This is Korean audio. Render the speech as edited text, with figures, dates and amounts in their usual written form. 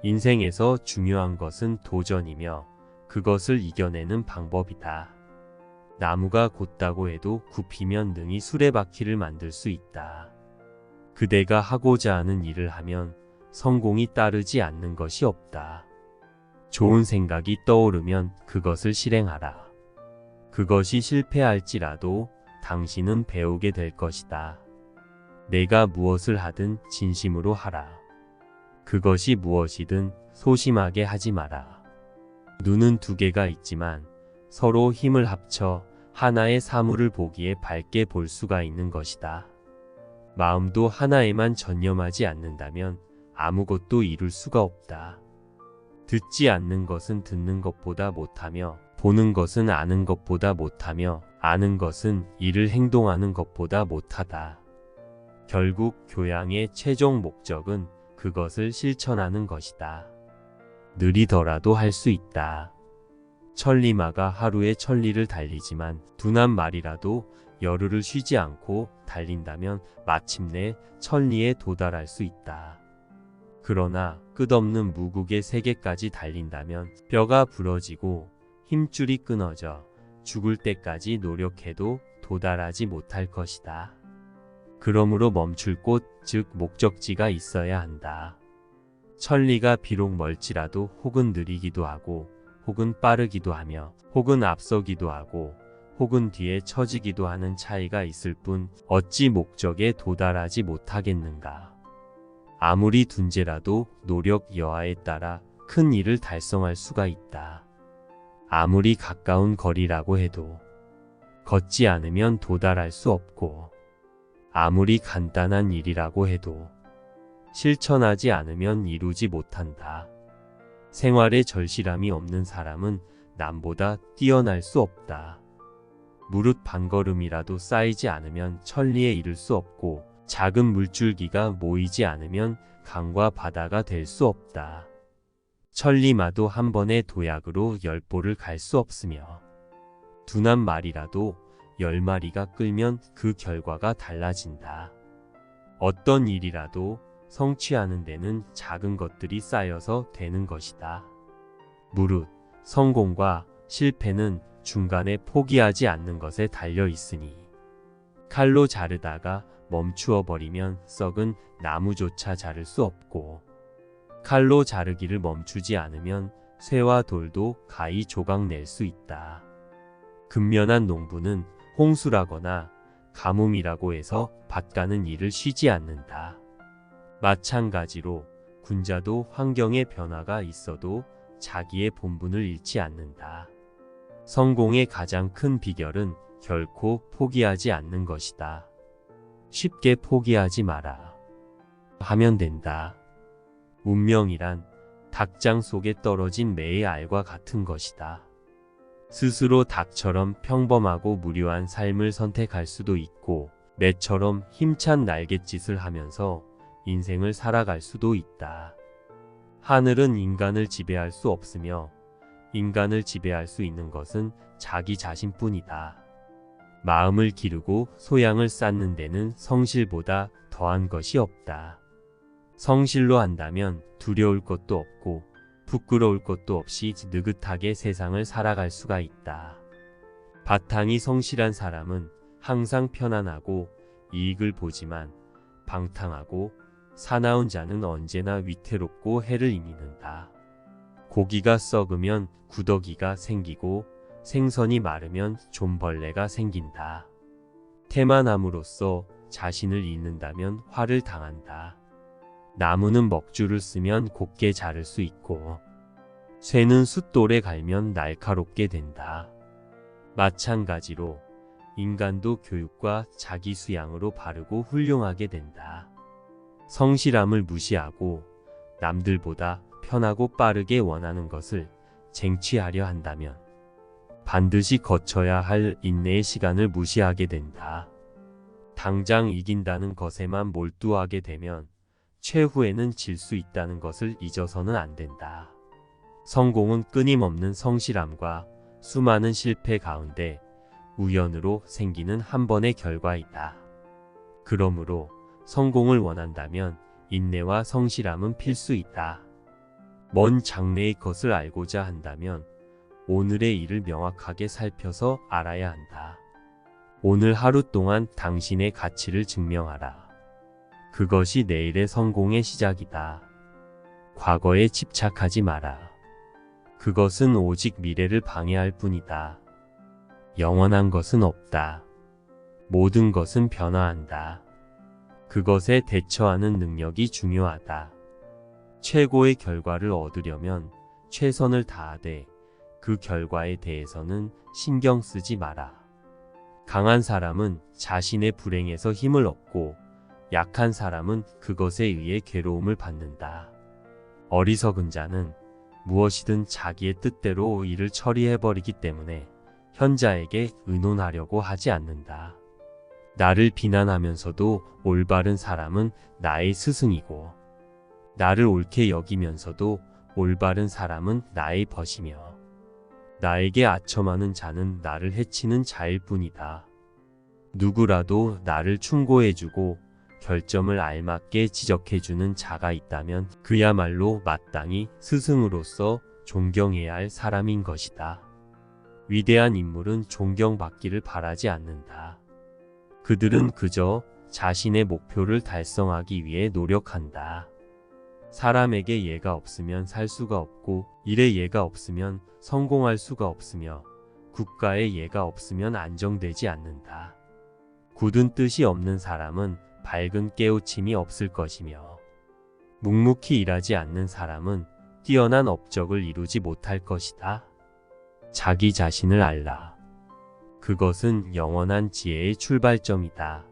인생에서 중요한 것은 도전이며 그것을 이겨내는 방법이다. 나무가 곧다고 해도 굽히면 능히 수레바퀴를 만들 수 있다. 그대가 하고자 하는 일을 하면 성공이 따르지 않는 것이 없다. 좋은 생각이 떠오르면 그것을 실행하라. 그것이 실패할지라도 당신은 배우게 될 것이다. 내가 무엇을 하든 진심으로 하라. 그것이 무엇이든 소심하게 하지 마라. 눈은 두 개가 있지만 서로 힘을 합쳐 하나의 사물을 보기에 밝게 볼 수가 있는 것이다. 마음도 하나에만 전념하지 않는다면 아무것도 이룰 수가 없다. 듣지 않는 것은 듣는 것보다 못하며 보는 것은 아는 것보다 못하며 아는 것은 이를 행동하는 것보다 못하다. 결국 교양의 최종 목적은 그것을 실천하는 것이다. 느리더라도 할 수 있다. 천리마가 하루에 천리를 달리지만 둔한 말이라도 열흘을 쉬지 않고 달린다면 마침내 천리에 도달할 수 있다. 그러나 끝없는 무국의 세계까지 달린다면 뼈가 부러지고 힘줄이 끊어져 죽을 때까지 노력해도 도달하지 못할 것이다. 그러므로 멈출 곳, 즉 목적지가 있어야 한다. 천리가 비록 멀지라도 혹은 느리기도 하고 혹은 빠르기도 하며 혹은 앞서기도 하고 혹은 뒤에 처지기도 하는 차이가 있을 뿐 어찌 목적에 도달하지 못하겠는가. 아무리 둔재라도 노력 여하에 따라 큰 일을 달성할 수가 있다. 아무리 가까운 거리라고 해도 걷지 않으면 도달할 수 없고 아무리 간단한 일이라고 해도 실천하지 않으면 이루지 못한다. 생활에 절실함이 없는 사람은 남보다 뛰어날 수 없다. 무릇 반걸음이라도 쌓이지 않으면 천리에 이를 수 없고 작은 물줄기가 모이지 않으면 강과 바다가 될 수 없다. 천리마도 한 번의 도약으로 10보를 갈 수 없으며 둔한 말이라도 10마리가 끌면 그 결과가 달라진다. 어떤 일이라도 성취하는 데는 작은 것들이 쌓여서 되는 것이다. 무릇 성공과 실패는 중간에 포기하지 않는 것에 달려 있으니 칼로 자르다가 멈추어 버리면 썩은 나무조차 자를 수 없고 칼로 자르기를 멈추지 않으면 쇠와 돌도 가히 조각낼 수 있다. 근면한 농부는 홍수라거나 가뭄이라고 해서 밭가는 일을 쉬지 않는다. 마찬가지로 군자도 환경의 변화가 있어도 자기의 본분을 잃지 않는다. 성공의 가장 큰 비결은 결코 포기하지 않는 것이다. 쉽게 포기하지 마라. 하면 된다. 운명이란 닭장 속에 떨어진 매의 알과 같은 것이다. 스스로 닭처럼 평범하고 무료한 삶을 선택할 수도 있고 매처럼 힘찬 날갯짓을 하면서 인생을 살아갈 수도 있다. 하늘은 인간을 지배할 수 없으며 인간을 지배할 수 있는 것은 자기 자신뿐이다. 마음을 기르고 소양을 쌓는 데는 성실보다 더한 것이 없다. 성실로 한다면 두려울 것도 없고 부끄러울 것도 없이 느긋하게 세상을 살아갈 수가 있다. 바탕이 성실한 사람은 항상 편안하고 이익을 보지만 방탕하고 사나운 자는 언제나 위태롭고 해를 이민다. 고기가 썩으면 구더기가 생기고 생선이 마르면 좀벌레가 생긴다. 태만함으로써 자신을 잃는다면 화를 당한다. 나무는 먹줄을 쓰면 곱게 자를 수 있고 쇠는 숫돌에 갈면 날카롭게 된다. 마찬가지로 인간도 교육과 자기 수양으로 바르고 훌륭하게 된다. 성실함을 무시하고 남들보다 편하고 빠르게 원하는 것을 쟁취하려 한다면 반드시 거쳐야 할 인내의 시간을 무시하게 된다. 당장 이긴다는 것에만 몰두하게 되면 최후에는 질 수 있다는 것을 잊어서는 안 된다. 성공은 끊임없는 성실함과 수많은 실패 가운데 우연으로 생기는 한 번의 결과이다. 그러므로 성공을 원한다면 인내와 성실함은 필수이다. 먼 장래의 것을 알고자 한다면 오늘의 일을 명확하게 살펴서 알아야 한다. 오늘 하루 동안 당신의 가치를 증명하라. 그것이 내일의 성공의 시작이다. 과거에 집착하지 마라. 그것은 오직 미래를 방해할 뿐이다. 영원한 것은 없다. 모든 것은 변화한다. 그것에 대처하는 능력이 중요하다. 최고의 결과를 얻으려면 최선을 다하되 그 결과에 대해서는 신경 쓰지 마라. 강한 사람은 자신의 불행에서 힘을 얻고 약한 사람은 그것에 의해 괴로움을 받는다. 어리석은 자는 무엇이든 자기의 뜻대로 일을 처리해버리기 때문에 현자에게 의논하려고 하지 않는다. 나를 비난하면서도 올바른 사람은 나의 스승이고 나를 옳게 여기면서도 올바른 사람은 나의 벗이며 나에게 아첨하는 자는 나를 해치는 자일 뿐이다. 누구라도 나를 충고해주고 결점을 알맞게 지적해주는 자가 있다면 그야말로 마땅히 스승으로서 존경해야 할 사람인 것이다. 위대한 인물은 존경받기를 바라지 않는다. 그들은 그저 자신의 목표를 달성하기 위해 노력한다. 사람에게 예가 없으면 살 수가 없고 일에 예가 없으면 성공할 수가 없으며 국가에 예가 없으면 안정되지 않는다. 굳은 뜻이 없는 사람은 밝은 깨우침이 없을 것이며 묵묵히 일하지 않는 사람은 뛰어난 업적을 이루지 못할 것이다. 자기 자신을 알라. 그것은 영원한 지혜의 출발점이다.